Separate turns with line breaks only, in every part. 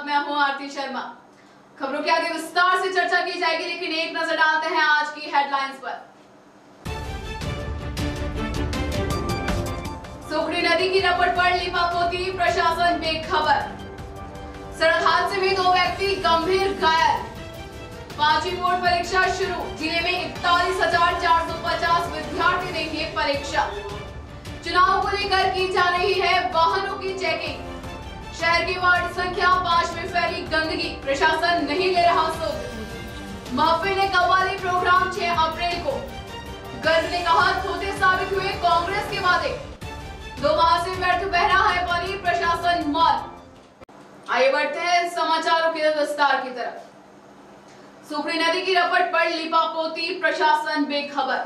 साथ मैं हूं आरती शर्मा। खबरों के आगे विस्तार से चर्चा की जाएगी, लेकिन एक नजर डालते हैं आज की हेडलाइंस पर। सुखड़ी नदी की रपट पर लीपापोती, प्रशासन बेखबर। सड़क हादसे में 2 व्यक्ति गंभीर घायल। 5वीं बोर्ड परीक्षा शुरू, जिले में 41,450 विद्यार्थी देंगे परीक्षा। चुनाव को लेकर की जा रही है वाहनों की चेकिंग। शहर की वार्ड संख्या 5 में फैली गंदगी, प्रशासन नहीं ले रहा सुध। महफिल कव्वाली प्रोग्राम 6 अप्रैल को। गर्ग ने कहा धोखे साबित हुए कांग्रेस के वादे। 2 माह से व्यर्थ बह रहा है पानी, प्रशासन मौन। आइए बढ़ते हैं समाचारों के विस्तार की तरफ। सुखड़ी नदी की रपट पर लीपापोती, प्रशासन बेखबर।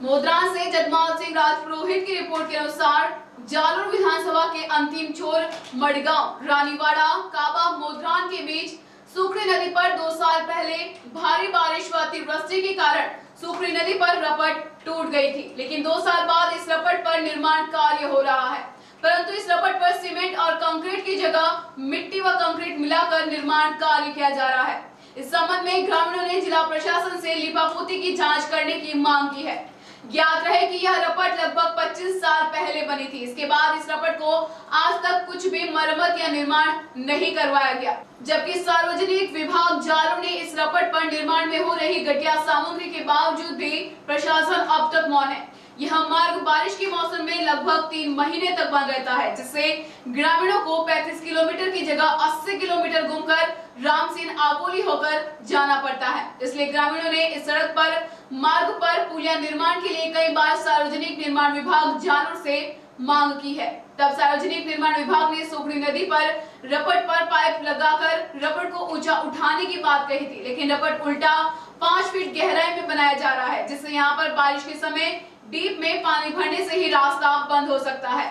मोदरान से जगमाल सिंह राजपुरोहित की रिपोर्ट के अनुसार जालोर विधानसभा के अंतिम छोर मडगांव, रानीवाड़ा, काबा, मोदरान के बीच सुखड़ी नदी पर 2 साल पहले भारी बारिश व अतिवृष्टि के कारण सुखड़ी नदी पर रपट टूट गई थी, लेकिन 2 साल बाद इस रपट पर निर्माण कार्य हो रहा है, परंतु इस रपट पर सीमेंट और कंक्रीट की जगह मिट्टी व कंक्रीट मिलाकर निर्माण कार्य किया जा रहा है। इस संबंध में ग्रामीणों ने जिला प्रशासन से लीपापोती की जांच करने की मांग की है। ज्ञात रहे कि यह रपट लगभग 25 साल पहले बनी थी। इसके बाद इस रपट को आज तक कुछ भी मरम्मत या निर्माण नहीं करवाया गया, जबकि सार्वजनिक विभाग जालोर ने इस रपट पर निर्माण में हो रही घटिया सामग्री के बावजूद भी प्रशासन अब तक मौन है। यह मार्ग बारिश के मौसम में लगभग 3 महीने तक बंद रहता है, जिससे ग्रामीणों को 35 किलोमीटर की जगह 80 किलोमीटर घूमकर रामसीन आकोली होकर जाना पड़ता है। इसलिए ग्रामीणों ने इस सड़क पर मार्ग पर पुलिया निर्माण के लिए कई बार सार्वजनिक निर्माण विभाग जालोर से मांग की है। तब सार्वजनिक निर्माण विभाग ने सुखड़ी नदी पर रपट पर पाइप लगाकर रपट को ऊंचा उठाने की बात कही थी, लेकिन रपट उल्टा 5 फीट गहराई में बनाया जा रहा है, जिससे यहाँ पर बारिश के समय डीप में पानी भरने से ही रास्ता बंद हो सकता है,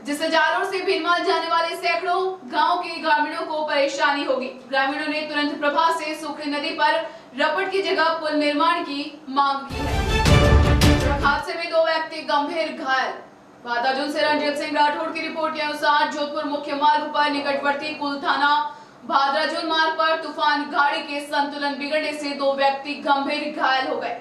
जिससे जालोर से भीनमाल जाने वाले सैकड़ों गांव के ग्रामीणों को परेशानी होगी। ग्रामीणों ने तुरंत प्रभाव से सुखड़ी नदी पर रपट की जगह पुल निर्माण की मांग की है। सड़क हादसे में 2 व्यक्ति गंभीर घायल। भादाजुन से रणजीत सिंह राठौड़ की रिपोर्ट के अनुसार जोधपुर मुख्य मार्ग पर निकटवर्ती कुल थाना भादराजुन मार्ग पर तूफान गाड़ी के संतुलन बिगड़ने से 2 व्यक्ति गंभीर घायल हो गए।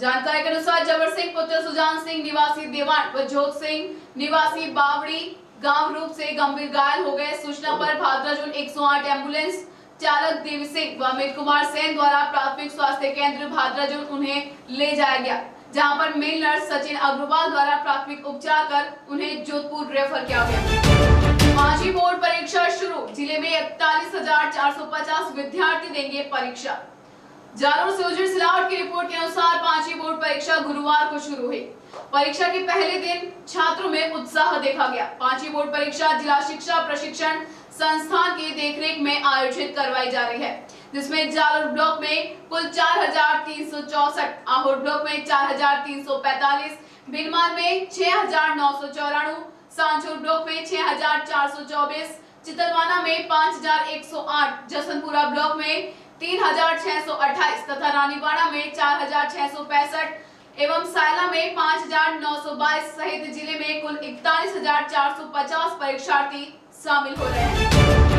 जानकारी के अनुसार जबर सिंह पुत्र सुजान सिंह निवासी देवान व जोत सिंह निवासी बावड़ी गांव रूप से गंभीर घायल हो गए। सूचना पर भादराजुन 108 एम्बुलेंस चालक देवी सिंह व अमित कुमार सेन द्वारा प्राथमिक स्वास्थ्य केंद्र भादराजुन उन्हें ले जाया गया, जहां पर मेल नर्स सचिन अग्रवाल द्वारा प्राथमिक उपचार कर उन्हें जोधपुर रेफर किया गया। 5वीं बोर्ड परीक्षा शुरू, जिले में 41,450 विद्यार्थी देंगे परीक्षा। जालोर से उज्जैन सिलावट की रिपोर्ट के अनुसार 5वीं बोर्ड परीक्षा गुरुवार को शुरू हुई। परीक्षा के पहले दिन छात्रों में उत्साह देखा गया। 5वीं बोर्ड परीक्षा जिला शिक्षा प्रशिक्षण संस्थान की देखरेख में आयोजित करवाई जा रही है, जिसमें जालोर ब्लॉक में कुल 4,364, आहोर ब्लॉक में 4,345, भीनमाल में 6,994, सांचौर ब्लॉक में 6,424, चितलवाना में 5,108, जसनपुरा ब्लॉक में 3,628 तथा रानीवाड़ा में 4,665 एवं सायला में 5,922 सहित जिले में कुल 41,450 परीक्षार्थी शामिल हो रहे हैं।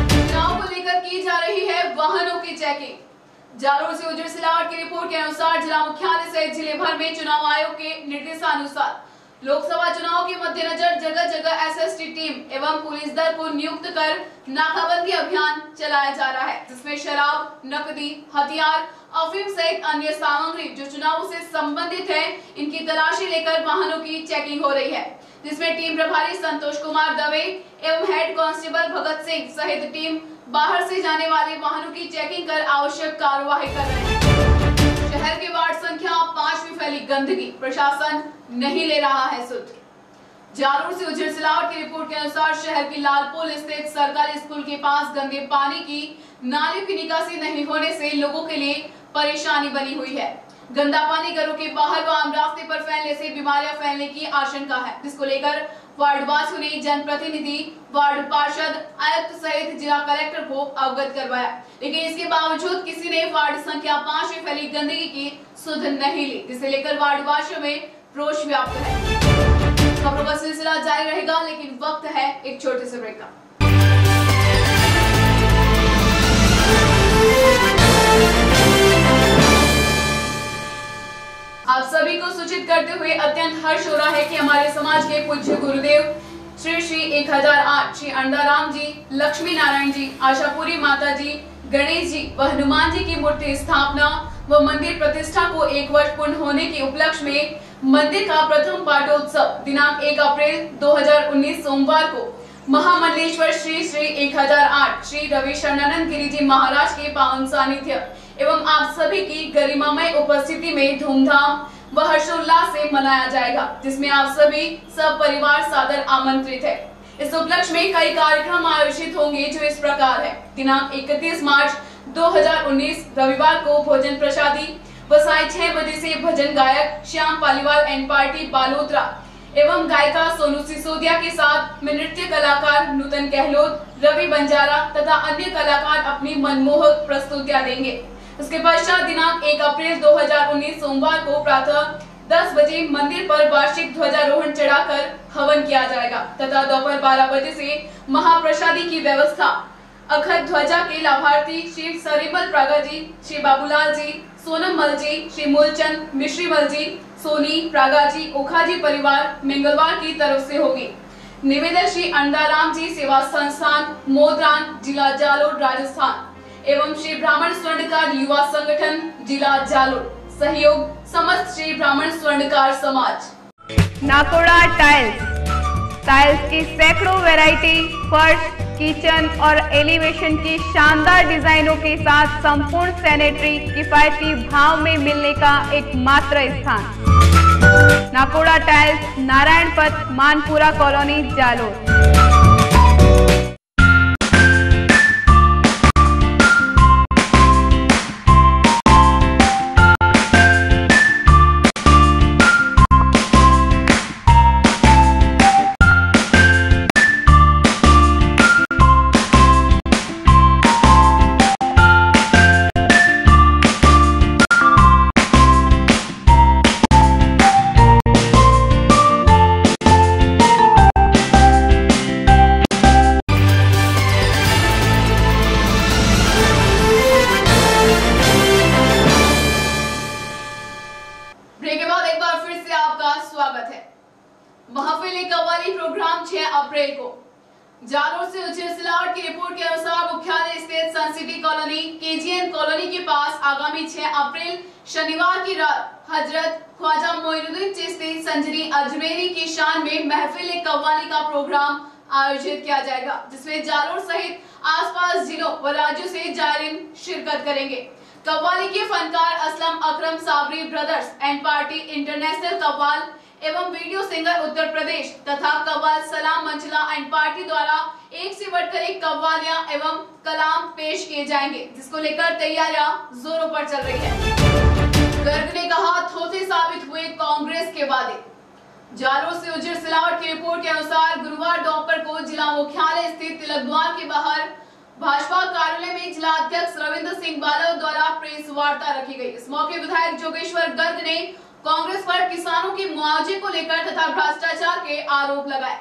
चुनाव को लेकर की जा रही है वाहनों की चेकिंग। जालोर से उज्जैन सिलावट की रिपोर्ट के अनुसार जिला मुख्यालय सहित जिले भर में चुनाव आयोग के निर्देशानुसार लोकसभा चुनाव के मद्देनजर जगह जगह एसएसटी टीम एवं पुलिस दल को नियुक्त कर नाकाबंदी अभियान चलाया जा रहा है, जिसमें शराब, नकदी, हथियार, अफीम सहित अन्य सामग्री जो चुनाव से संबंधित है, इनकी तलाशी लेकर वाहनों की चेकिंग हो रही है, जिसमें टीम प्रभारी संतोष कुमार दवे एवं हेड कांस्टेबल भगत सिंह सहित टीम बाहर से जाने वाले वाहनों की चेकिंग कर आवश्यक कार्यवाही कर रहे हैं। शहर के वार्ड संख्या 5 में फैली गंदगी, प्रशासन नहीं ले रहा है सुध। जालोर से उज्जैन सिलावट की रिपोर्ट के अनुसार शहर की लालपोल स्थित सरकारी स्कूल के पास गंदे पानी की नाली की निकासी नहीं होने से लोगों के लिए परेशानी बनी हुई है। गंदा पानी घरों के बाहर व आम रास्ते पर फैलने से बीमारियां फैलने की आशंका है, जिसको लेकर वार्डवासियों ने जनप्रतिनिधि, वार्ड पार्षद, आयुक्त सहित जिला कलेक्टर को अवगत करवाया, लेकिन इसके बावजूद किसी ने वार्ड संख्या 5 में फैली गंदगी की सुध नहीं ली, जिसे लेकर वार्डवासियों में रोष व्याप्त है। खबरों का सिलसिला जारी रहेगा, लेकिन वक्त है एक छोटे से ब्रेक का। आप सभी को सूचित करते हुए अत्यंत हर्ष हो रहा है कि हमारे समाज के पूज्य गुरुदेव श्री श्री 1008 श्री अंडाराम जी, लक्ष्मी नारायण जी, आशापुरी माता जी, गणेश जी व हनुमान जी की मूर्ति स्थापना व मंदिर प्रतिष्ठा को 1 वर्ष पूर्ण होने के उपलक्ष्य में मंदिर का प्रथम पाठोत्सव दिनांक 1 अप्रैल 2019 सोमवार को महामंडलेश्वर श्री श्री 1008 श्री रवि शरणानंद गिरी जी महाराज के पावन सानिध्य एवं आप सभी की गरिमामय उपस्थिति में धूमधाम व हर्षोल्लास से मनाया जाएगा, जिसमें आप सभी सब परिवार सादर आमंत्रित है। इस उपलक्ष्य में कई कार्यक्रम आयोजित होंगे जो इस प्रकार है। दिनांक 31 मार्च 2019 रविवार को भोजन प्रसादी व साय 6 बजे से भजन गायक श्याम पालीवाल एंड पार्टी बालोतरा एवं गायिका सोनू सिसोदिया के साथ में नृत्य कलाकार नूतन गहलोत, रवि बंजारा तथा अन्य कलाकार अपनी मनमोहक प्रस्तुतियां देंगे। उसके पश्चात दिनांक 1 अप्रैल 2019 सोमवार को प्रातः 10 बजे मंदिर पर वार्षिक ध्वजारोहण चढ़ाकर हवन किया जाएगा तथा दोपहर 12 बजे से महाप्रसादी की व्यवस्था अखंड ध्वजा के लाभार्थी श्री सरिमल प्रागा जी, श्री बाबूलाल जी, सोनम मल जी, श्री मूलचंद मिश्री मल जी, सोनी प्रागा जी, ओखा जी परिवार मंगलवार की तरफ से होगी। निवेदक श्री अंडाराम जी सेवा संस्थान मोदरान जिला जालोर राजस्थान एवं श्री ब्राह्मण स्वर्णकार युवा संगठन जिला जालोर, सहयोग समस्त श्री ब्राह्मण स्वर्णकार समाज।
नाकोड़ा टाइल्स की सैकड़ों वैरायटी, फर्श, किचन और एलिवेशन की शानदार डिजाइनों के साथ संपूर्ण सैनिटरी किफायती भाव में मिलने का एकमात्र स्थान। नाकोड़ा टाइल्स, नारायण पथ, मानपुरा कॉलोनी, जालोर।
महफिल कव्वाली प्रोग्राम 6 अप्रैल को जालोर से उज्जैन सिलावट की रिपोर्ट के अनुसार मुख्यालय स्थित सन सिटी कॉलोनी केजीएन कॉलोनी के पास आगामी 6 अप्रैल शनिवार की रात हजरत ख्वाजा मोइनुद्दीन चिश्ती संजरी अजमेरी की शान में महफिल कव्वाली का प्रोग्राम आयोजित किया जाएगा, जिसमें जालोर सहित आसपास जिलों व राज्यों से जायरीन शिरकत करेंगे। कव्वाली के फनकार Aslam Akram Sabri brothers and party international कव्वाल एवं वीडियो सिंगर उत्तर प्रदेश तथा कव्वाल सलाम मंचला एंड पार्टी द्वारा एक से बढ़कर एक कव्वालियां एवं कलाम पेश किए जाएंगे, जिसको लेकर तैयारियां जोरों पर चल रही है। गर्ग ने कहा, थोथे साबित हुए कांग्रेस के वादे। जालोर से उज्जैन सिलावट की रिपोर्ट के अनुसार गुरुवार दोपहर को जिला मुख्यालय स्थित तिलक द्वार के बाहर भाजपा कार्यालय में जिला अध्यक्ष रविंद्र सिंह बालव द्वारा प्रेस वार्ता रखी गई। इस मौके विधायक जोगेश्वर गर्ग ने कांग्रेस पर किसानों के मुआवजे को लेकर तथा भ्रष्टाचार के आरोप लगाए।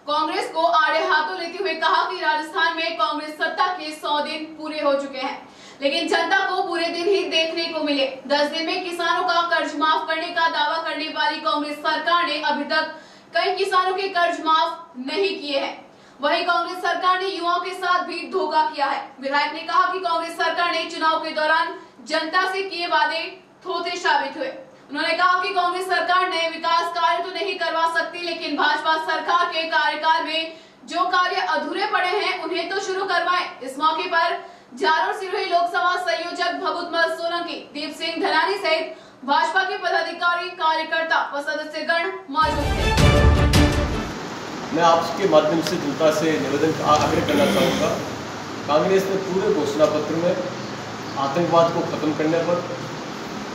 कांग्रेस को आड़े हाथों लेते हुए कहा कि राजस्थान में कांग्रेस सत्ता के 100 दिन पूरे हो चुके हैं, लेकिन जनता को बुरे दिन ही देखने को मिले। 10 दिन में किसानों का कर्ज माफ करने का दावा करने वाली कांग्रेस सरकार ने अभी तक कई किसानों के कर्ज माफ नहीं किए हैं। वहीं कांग्रेस सरकार ने युवाओं के साथ भी धोखा किया है। विधायक ने कहा कि कांग्रेस सरकार ने चुनाव के दौरान जनता से किए वादे थोथे साबित हुए। उन्होंने कहा कि कांग्रेस सरकार नए विकास कार्य तो नहीं करवा सकती, लेकिन भाजपा सरकार के कार्यकाल में जो कार्य अधूरे पड़े हैं उन्हें तो शुरू करवाएं। इस मौके पर जालोर सिरोही लोकसभा संयोजक भगुतमल सोलंकी, दीप सिंह धलानी सहित भाजपा के पदाधिकारी, कार्यकर्ता व सदस्यगण मौजूद थे।
मैं आपके माध्यम से जनता से निवेदन आग्रह करना चाहूँगा, कांग्रेस ने पूरे घोषणा पत्र में आतंकवाद को खत्म करने पर,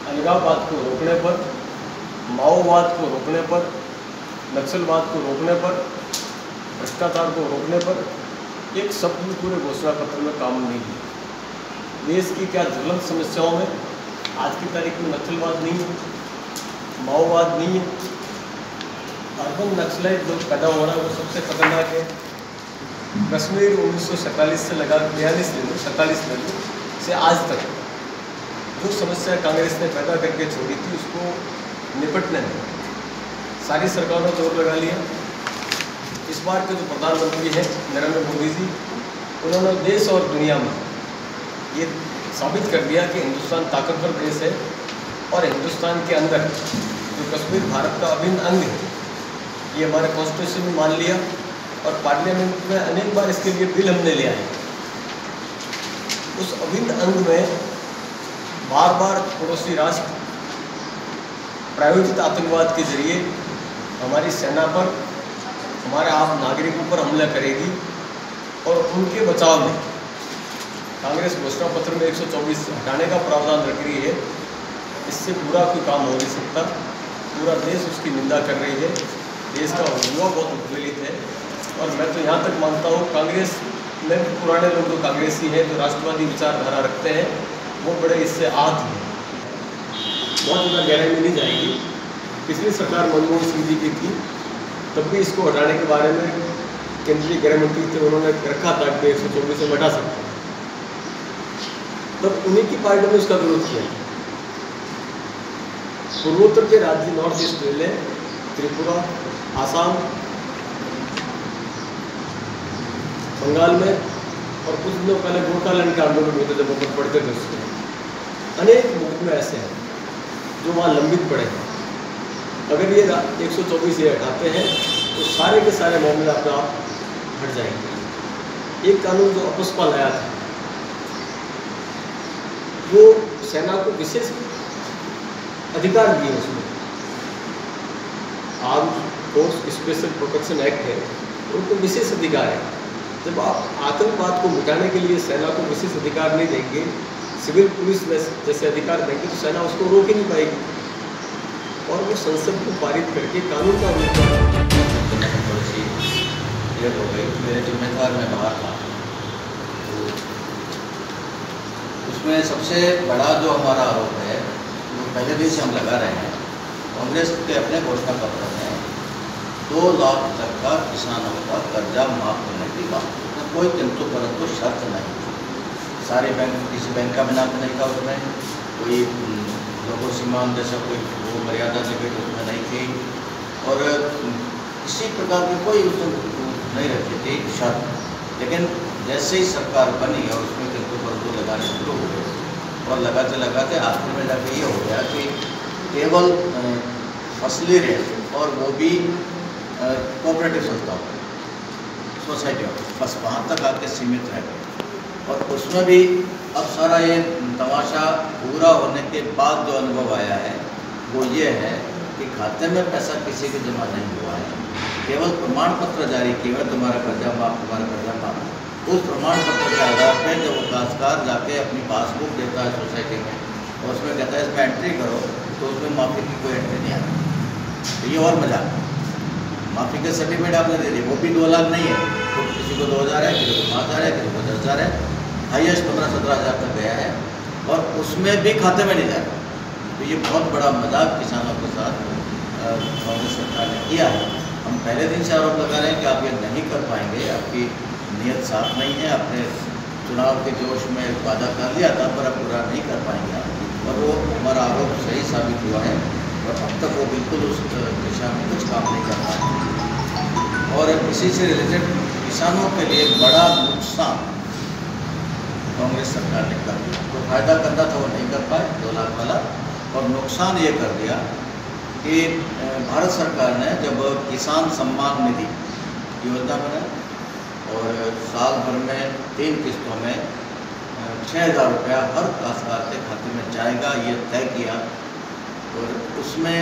अलगाववाद को रोकने पर, माओवाद को रोकने पर, नक्सलवाद को रोकने पर, भ्रष्टाचार को रोकने पर एक शब्द भी पूरे घोषणा पत्र में काम नहीं है। देश की क्या ज्वलंत समस्याओं में आज की तारीख में नक्सलवाद नहीं है, माओवाद नहीं है, अर्बन नक्सलाइट जो पैदा हो रहा है वो सबसे खतरनाक है। कश्मीर 1947 से लगा 47 से आज तक जो समस्या कांग्रेस ने पैदा करके छोड़ी थी उसको निपटने में सारी सरकारों ने जोर लगा लिया। इस बार के जो प्रधानमंत्री हैं नरेंद्र मोदी जी, उन्होंने देश और दुनिया में ये साबित कर दिया कि हिंदुस्तान ताकतवर देश है और हिंदुस्तान के अंदर जो कश्मीर भारत का अभिन्न अंग है, ये हमारे कॉन्स्टिट्यूशन में मान लिया और पार्लियामेंट में अनेक बार इसके लिए बिल हमने ले आए। उस अभिन्न अंग में बार बार पड़ोसी राष्ट्र प्रायोजित आतंकवाद के जरिए हमारी सेना पर, हमारे आम नागरिकों पर हमला करेगी और उनके बचाव में कांग्रेस घोषणा पत्र में 124 हटाने का प्रावधान रख रही है। इससे पूरा कोई काम हो नहीं सकता। पूरा देश उसकी निंदा कर रही है, देश का युवा बहुत उत्पीड़ित है। और मैं तो यहाँ तक मानता हूँ कांग्रेस में पुराने लोग जो कांग्रेसी हैं, जो राष्ट्रवादी विचारधारा रखते हैं, वो बड़े इससे आहत हैं। बहुत ज़्यादा गहराई में नहीं जाएगी। पिछली सरकार मनमोहन सिंह जी की थी, तब भी इसको हटाने के बारे में केंद्रीय गृह मंत्री थे, उन्होंने रखा था कि 124 से हटा सकते हैं। तब उन्हीं की पार्टी ने उसका विरोध किया। पूर्वोत्तर के राज्य north east railway, Tripura, Assam, Bengal में और कुछ दिनों पहले गोरखालैंड के आंदोलन होते जब अपन पढ़ते थे उसमें अनेक मुल्क में ऐसे हैं जो वहाँ लंबित पड़े हैं। अगर ये 124 ये हटाते हैं तो सारे के सारे मामले अपने आप हट जाएंगे। एक कानून जो अपस्पा लाया था, वो सेना को विशेष अधिकार दिए। उसमें arm force special protection act है, उनको विशेष अधिकार है। जब आप आतंकवाद को मिटाने के लिए सेना को विशेष अधिकार नहीं देंगे, सिविल पुलिस जैसे अधिकार देंगे, तो सेना उसको रोक ही नहीं पाएगी। और वो संसद को पारित करके कानून का रूप
हो गई। मेरे जिम्मेदार में बाहर था, तो उसमें सबसे बड़ा जो हमारा आरोप है वो पहले दिन से हम लगा रहे हैं। कांग्रेस के अपने घोषणा पत्र में 2 लाख तक का किसानों का कर्जा माफ करने की बात, उसमें कोई किंतु परंतु शर्त नहीं। सारे बैंक, किसी बैंक का भी नाम नहीं था उसमें, कोई लोगों सीमांत जैसा कोई वो मर्यादा लिमिट उसमें नहीं थी, और किसी प्रकार की कोई उसमें नहीं रखी थी शर्त। लेकिन जैसे ही सरकार बनी और उसमें किंतु परंतु लगाने शुरू हो गए, और लगाते लगाते आखिर में जाकर ये हो गया कि केवल फसली रेट, और वो भी कोऑपरेटिव संस्थाओं, सोसाइटियों, बस वहाँ तक आके सीमित रह गए। और उसमें भी अब सारा ये तमाशा पूरा होने के बाद जो अनुभव आया है वो ये है कि खाते में पैसा किसी के जमा नहीं हुआ है, केवल प्रमाण पत्र जारी किए हुए, तुम्हारा कर्जा माफ, तुम्हारा कर्जा माफ। उस प्रमाण पत्र के आधार पर जब विकासकार जाके अपनी पासबुक देता है सोसाइटी में और उसमें कहता है इसमें एंट्री करो, तो उसमें माफ़ी की कोई एंट्री नहीं आती। तो ये और मजाक, माफ़ी के सर्टिफिकेट आपने दे दी, वो भी 2 लाख नहीं है, तो किसी को 2000 है, किसी को 5000 है, किसी को 10,000 है, हाईएस्ट 15-17 हज़ार तक गया है, और उसमें भी खाते में नहीं जा रहा। तो ये बहुत बड़ा मजाक किसानों के साथ कांग्रेस सरकार ने किया है। हम पहले दिन से आरोप लगा रहे हैं कि आप ये नहीं कर पाएंगे, आपकी नीयत साफ नहीं है, आपने चुनाव के जोश में वादा कर लिया था पर अब पूरा नहीं कर पाएंगे आप, और वो हमारा आरोप सही साबित हुआ है। और अब तक वो बिल्कुल उस दिशा में कुछ काम नहीं कर पाए। और इसी से रिलेटेड किसानों के लिए बड़ा नुकसान कांग्रेस सरकार ने कर दिया। तो फायदा करना था वो नहीं कर पाए 2 लाख वाला, और नुकसान ये कर दिया कि भारत सरकार ने जब किसान सम्मान निधि योजना बनाई और साल भर में 3 किस्तों में 6,000 रुपया हर काश्तकार के खाते में जाएगा, ये तय किया। और उसमें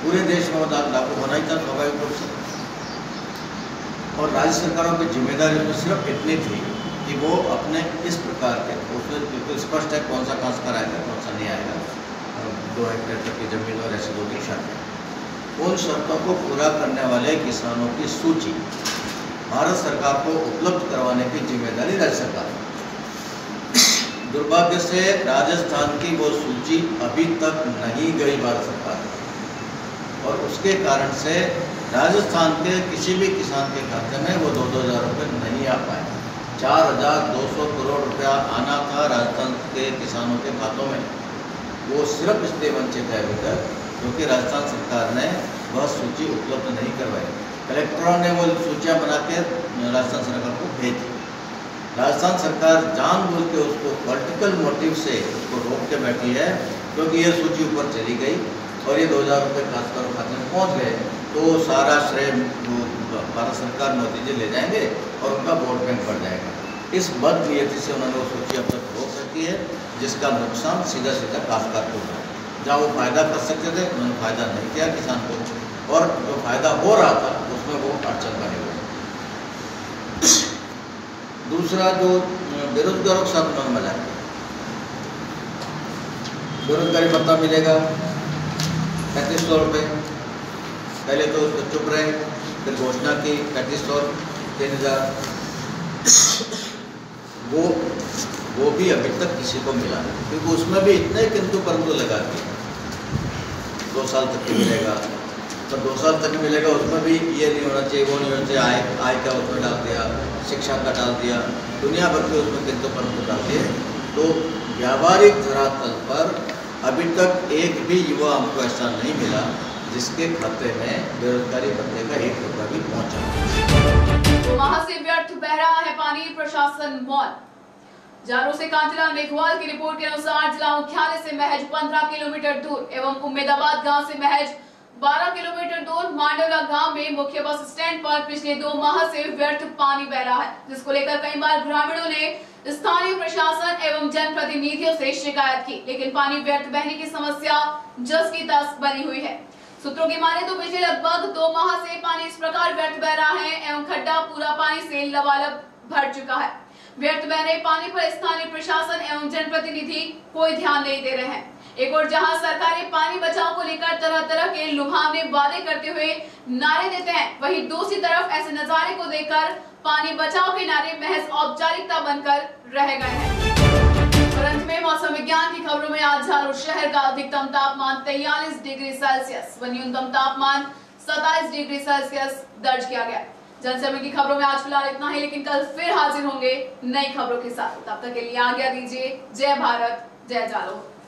पूरे देश में लागू होना ही था स्वाभाविक रूप से, और राज्य सरकारों की जिम्मेदारी में सिर्फ इतनी थी कि वो अपने इस प्रकार के, उसमें बिल्कुल स्पष्ट है कौन सा काश्तकार आएगा कौन सा नहीं आएगा, 2 हेक्टेयर तक की जमीन और ऐसी 2-3 शर्तें, उन शर्तों को पूरा करने वाले किसानों की सूची भारत सरकार को उपलब्ध करवाने की जिम्मेदारी राज्य सरकार। दुर्भाग्य से राजस्थान की वो सूची अभी तक नहीं गई भारत सरकार, और उसके कारण से राजस्थान के किसी भी किसान के खाते में वो 2-2 हज़ार रुपये नहीं आ पाए। 4,200 करोड़ रुपया आना था राजस्थान के किसानों के खातों में, वो सिर्फ इसलिए वंचित है अभी तक क्योंकि राजस्थान सरकार ने वह सूची उपलब्ध नहीं करवाई। कलेक्टरों ने वो सूचियाँ बना के राजस्थान सरकार को भेज दी। राजस्थान सरकार जानबूझ के उसको पॉलिटिकल मोटिव से उसको रोक के बैठी है, क्योंकि ये सूची ऊपर चली गई और ये 2000 रुपये खासकर खाते में पहुँच गए तो सारा श्रेय भारत सरकार मोदी जी ले जाएंगे और उनका वोट बैंक बढ़ जाएगा। इस बदनीयती से उन्होंने वो सूची अब तक रोक रखी है, जिसका नुकसान सीधा सीधा काश्तकार को है। जहाँ वो फायदा कर सकते थे उन्होंने फायदा नहीं किया किसान को, और जो फायदा हो रहा था उसमें वो अड़चन बने हुए। दूसरा जो बेरोजगारों के साथ उन्होंने मजाक किया, बेरोजगारी भत्ता मिलेगा 3500 रुपये, पहले तो चुप रहे, फिर घोषणा की 3500 3000, वो भी अभी तक किसी को मिला नहीं, क्योंकि उसमें भी इतने किंतु परंतु लगा दिए 2 साल तक मिलेगा, तो 2 साल तक मिलेगा उसमें भी ये नहीं होना चाहिए, वो नहीं होना चाहिए, आय का उसमें डाल दिया, शिक्षा का डाल दिया, दुनिया भर के उसमें किंतु परंतु डाल दिए। तो व्यावहारिक धरातल पर अभी तक एक भी युवा हमको ऐसा नहीं मिला जिसके खाते में बेरोजगारी भत्ते का 1 रुपया भी पहुंचा।
वहां से व्यर्थ बह रहा है पानी, प्रशासन मौन। जारो से कांतिलाल मेघवाल की रिपोर्ट के अनुसार जिला मुख्यालय से महज 15 किलोमीटर दूर एवं उम्मेदाबाद गांव से महज 12 किलोमीटर दूर मांडवला गांव में मुख्य बस स्टैंड पर पिछले 2 माह से व्यर्थ पानी बह रहा है, जिसको लेकर कई बार ग्रामीणों ने स्थानीय प्रशासन एवं जनप्रतिनिधियों से शिकायत की, लेकिन पानी व्यर्थ बहने की समस्या जस की तस बनी हुई है। सूत्रों की माने तो पिछले लगभग 2 माह से पानी इस प्रकार व्यर्थ बह रहा है एवं खड्डा पूरा पानी से लबालब भर चुका है। व्यर्थ बह रहे पानी पर स्थानीय प्रशासन एवं जनप्रतिनिधि कोई ध्यान नहीं दे रहे हैं। एक और जहां सरकारें पानी बचाओ को लेकर तरह तरह के लुभावने वादे करते हुए नारे देते हैं, वहीं दूसरी तरफ ऐसे नजारे को देखकर पानी बचाओ के नारे महज औपचारिकता बनकर रह गए हैं। और अंत में मौसम विज्ञान की खबरों में आज झालोर शहर का अधिकतम तापमान 43 डिग्री सेल्सियस व न्यूनतम तापमान 27 डिग्री सेल्सियस दर्ज किया गया। जनसमय की खबरों में आज फिलहाल इतना ही, लेकिन कल फिर हाजिर होंगे नई खबरों के साथ। तब तक के लिए आज्ञा दीजिए। जय भारत, जय जालोर।